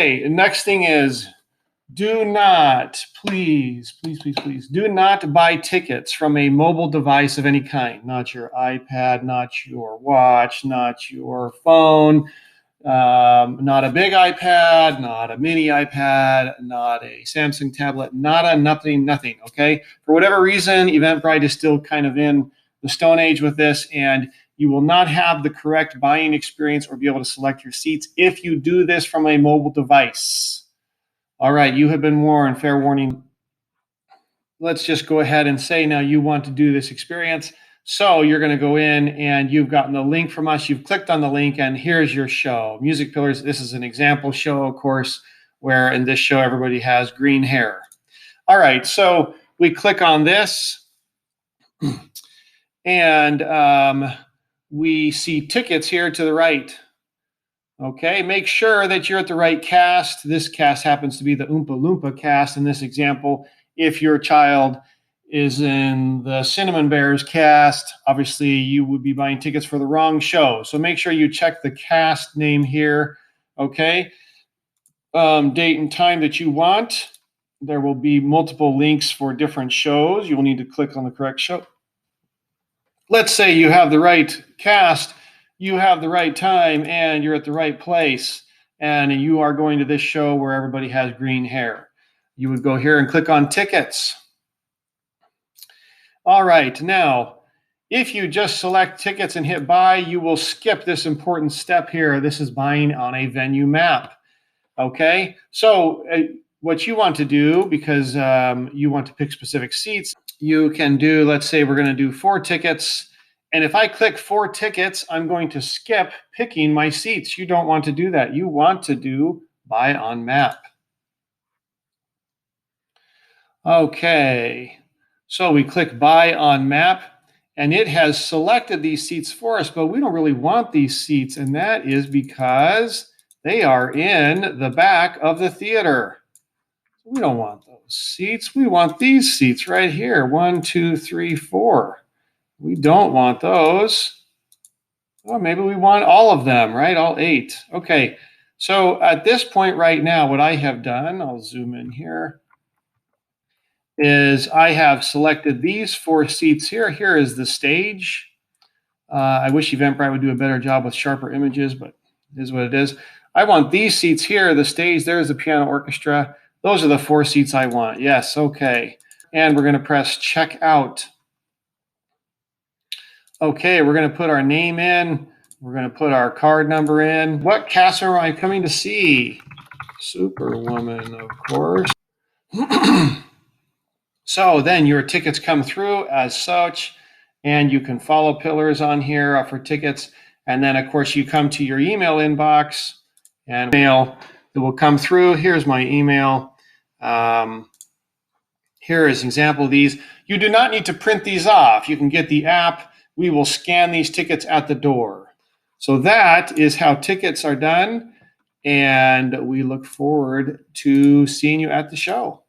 Okay, next thing is do not, please, do not buy tickets from a mobile device of any kind. Not your iPad, not your watch, not your phone, not a big iPad, not a mini iPad, not a Samsung tablet, not a nothing, okay? For whatever reason, Eventbrite is still kind of in the Stone Age with this, and you will not have the correct buying experience or be able to select your seats if you do this from a mobile device. All right, you have been warned, fair warning. Let's just go ahead and say now you want to do this experience. So you're going to go in and you've gotten the link from us. You've clicked on the link and here's your show. Music Pillars. This is an example show, of course, where in this show everybody has green hair. All right, so we click on this and we see tickets here to the right. Okay, make sure that you're at the right cast. This cast happens to be the Oompa Loompa cast in this example. If your child is in the Cinnamon Bears cast, obviously you would be buying tickets for the wrong show. So make sure you check the cast name here, okay? Date and time that you want. There will be multiple links for different shows. You will need to click on the correct show. Let's say you have the right cast, you have the right time, and you're at the right place, and you are going to this show where everybody has green hair. You would go here and click on tickets. All right, now, if you just select tickets and hit buy, you will skip this important step here. This is buying on a venue map. Okay, so what you want to do, because you want to pick specific seats, you can do, let's say we're going to do 4 tickets. And if I click 4 tickets, I'm going to skip picking my seats. You don't want to do that. You want to do buy on map. Okay, so we click buy on map and it has selected these seats for us, but we don't really want these seats. And that is because they are in the back of the theater. We don't want those seats. We want these seats right here. 1, 2, 3, 4. We don't want those. Well, maybe we want all of them, right? All 8. Okay, so at this point right now, what I have done, I'll zoom in here, is I have selected these 4 seats here. Here is the stage. I wish Eventbrite would do a better job with sharper images, but it is what it is. I want these seats here, the stage, there's the piano orchestra. Those are the 4 seats I want. Yes, okay. And we're going to press check out. Okay, we're going to put our name in. We're going to put our card number in. What cast am I coming to see? Superwoman, of course. So then your tickets come through as such, and you can follow Pillars on here for tickets. And then, of course, you come to your email inbox and mail that will come through. Here's my email. Here is an example of these. You do not need to print these off. You can get the app. We will scan these tickets at the door. So that is how tickets are done. And we look forward to seeing you at the show.